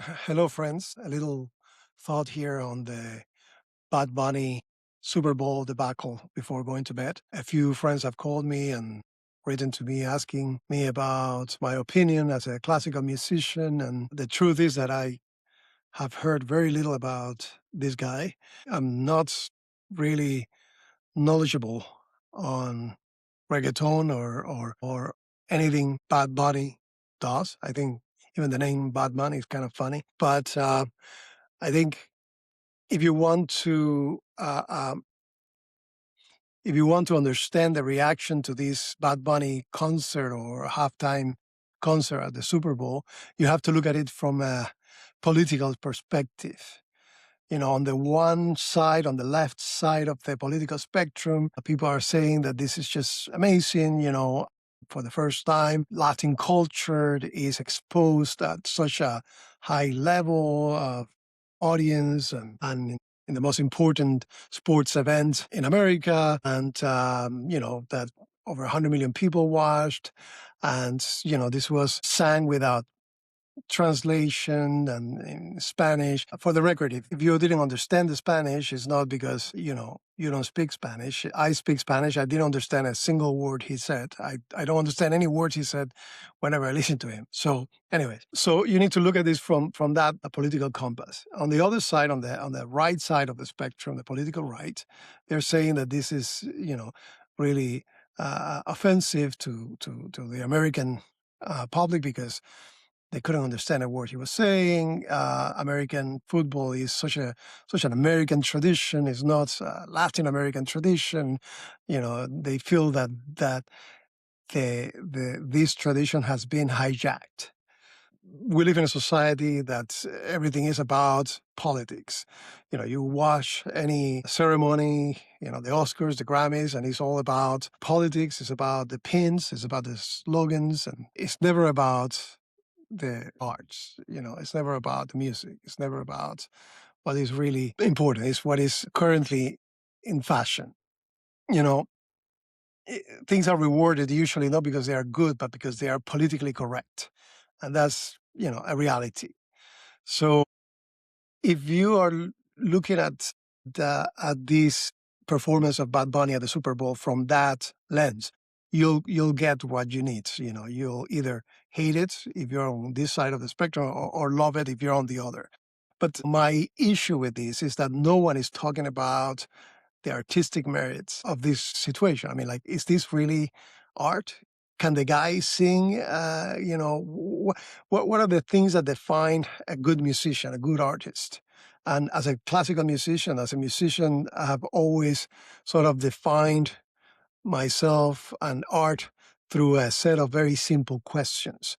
Hello, friends. A little thought here on the Bad Bunny Super Bowl debacle before going to bed. A few friends have called me and written to me asking me about my opinion as a classical musician. And the truth is that I have heard very little about this guy. I'm not really knowledgeable on reggaeton or anything Bad Bunny does. I think even the name Bad Bunny is kind of funny. But I think if you want to if you want to understand the reaction to this Bad Bunny concert or halftime concert at the Super Bowl, you have to look at it from a political perspective. On the one side, on the left side of the political spectrum, people are saying that this is just amazing. For the first time, Latin culture is exposed at such a high level of audience and in the most important sports event in America. And, that over 100 million people watched. And, this was sang without translation and in Spanish. For the record, if you didn't understand the Spanish, it's not because, you don't speak Spanish. I speak Spanish. I didn't understand a single word he said. I don't understand any words he said whenever I listen to him. So anyways, so you need to look at this from that political compass. On the other side, on the right side of the spectrum, the political right, they're saying that this is, really offensive to the American public because they couldn't understand a word he was saying. American football is such an American tradition. It's not a Latin American tradition. They feel that this tradition has been hijacked. We live in a society that everything is about politics. You watch any ceremony, the Oscars, the Grammys, and it's all about politics. It's about the pins. It's about the slogans, and it's never about the arts. It's never about the music. It's never about what is really important. It's what is currently in fashion. You know, Things are rewarded usually not because they are good, but because they are politically correct. And that's, a reality. So if you are looking at this performance of Bad Bunny at the Super Bowl from that lens, you'll get what you need. You'll either hate it if you're on this side of the spectrum, or love it if you're on the other. But my issue with this is that no one is talking about the artistic merits of this situation. I mean, like, is this really art? Can the guy sing? What are the things that define a good musician, a good artist? And as a classical musician, I have always sort of defined myself and art through a set of very simple questions.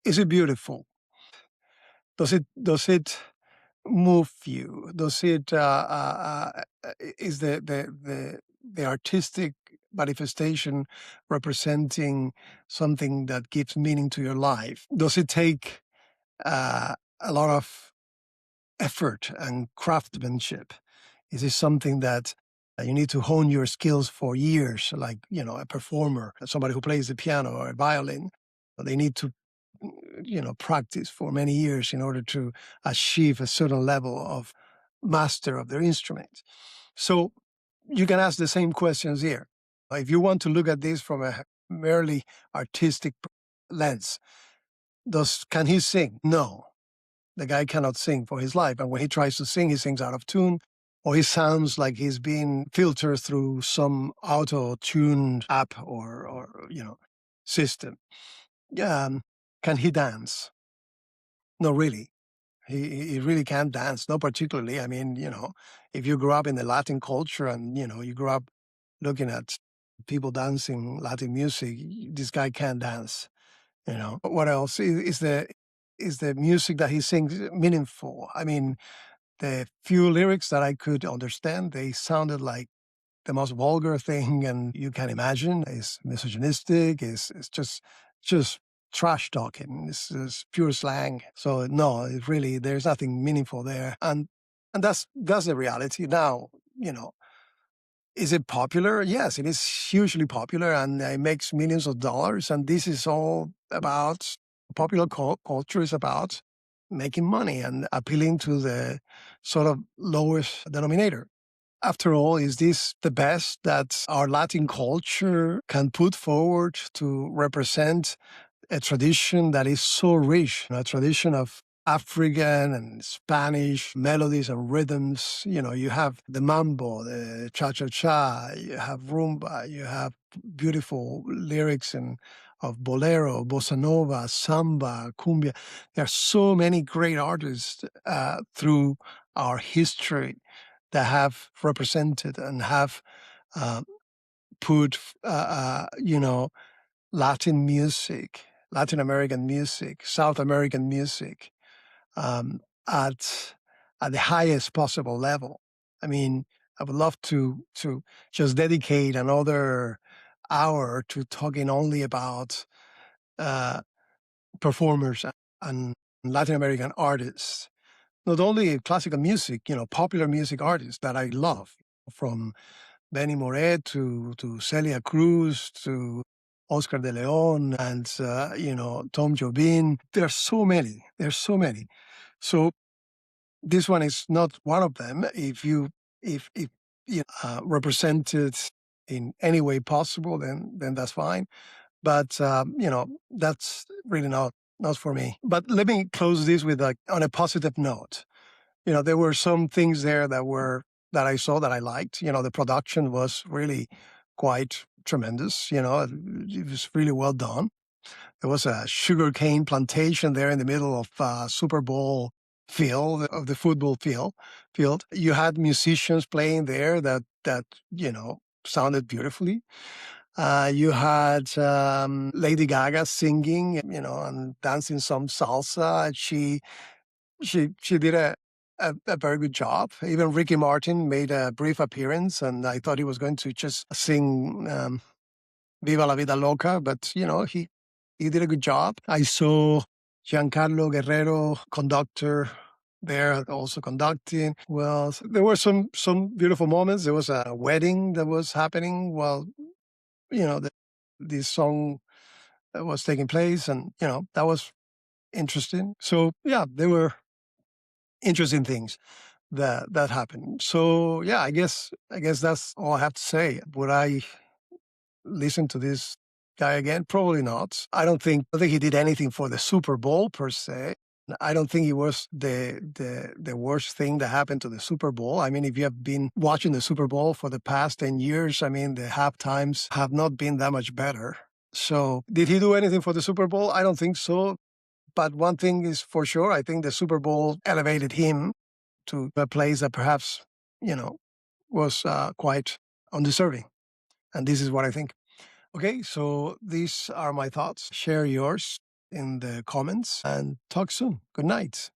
Is it beautiful? Does it move you? Does it is the artistic manifestation representing something that gives meaning to your life? Does it take a lot of effort and craftsmanship? Is this something that you need to hone your skills for years, like, a performer, somebody who plays the piano or a violin? They need to, practice for many years in order to achieve a certain level of master of their instrument. So you can ask the same questions here. If you want to look at this from a merely artistic lens, can he sing? No, the guy cannot sing for his life. And when he tries to sing, he sings out of tune, or he sounds like he's being filtered through some auto-tuned app or system. Can he dance? No, really. He really can't dance, not particularly. I mean, if you grew up in the Latin culture and, you grew up looking at people dancing Latin music, this guy can't dance. What else? Is the music that he sings meaningful? I mean, the few lyrics that I could understand, they sounded like the most vulgar thing and you can imagine. Is misogynistic. It's just trash talking. It's pure slang. So no, there's nothing meaningful there. And that's the reality. Now, is it popular? Yes, it is hugely popular and it makes millions of dollars. And this is all about popular culture is about making money and appealing to the sort of lowest denominator. After all, is this the best that our Latin culture can put forward to represent a tradition that is so rich, a tradition of African and Spanish melodies and rhythms? You have the mambo, the cha-cha-cha, you have rumba, you have beautiful lyrics and of bolero, bossa nova, samba, cumbia. There are so many great artists through our history that have represented and have uh, put, Latin music, Latin American music, South American music um, at at the highest possible level. I mean, I would love to just dedicate another hour to talking only about uh, performers and Latin American artists. Not only classical music, popular music artists that I love, from Benny Moret to Celia Cruz to Oscar de Leon and Tom Jobim. There's so many. There's so many. So this one is not one of them. If represented in any way possible, then that's fine. But that's really not for me. But let me close this with on a positive note. There were some things there that I saw that I liked. The production was really quite tremendous. It was really well done. There was a sugarcane plantation there in the middle of Super Bowl field of the football field. You had musicians playing there that sounded beautifully. You had Lady Gaga singing, and dancing some salsa. She did a very good job. Even Ricky Martin made a brief appearance, and I thought he was going to just sing "Viva la Vida Loca," but he did a good job. I saw Giancarlo Guerrero, conductor, there also conducting. Well, there were some beautiful moments. There was a wedding that was happening while this song was taking place, and that was interesting. So yeah, there were interesting things that happened. So yeah, I guess that's all I have to say. Would I listen to this guy again? Probably not. I don't think he did anything for the Super Bowl per se. I don't think it was the worst thing that happened to the Super Bowl. I mean, if you have been watching the Super Bowl for the past 10 years, I mean, the half times have not been that much better. So did he do anything for the Super Bowl? I don't think so. But one thing is for sure, I think the Super Bowl elevated him to a place that perhaps, was quite undeserving. And this is what I think. Okay, so these are my thoughts. Share yours in the comments and talk soon. Good night.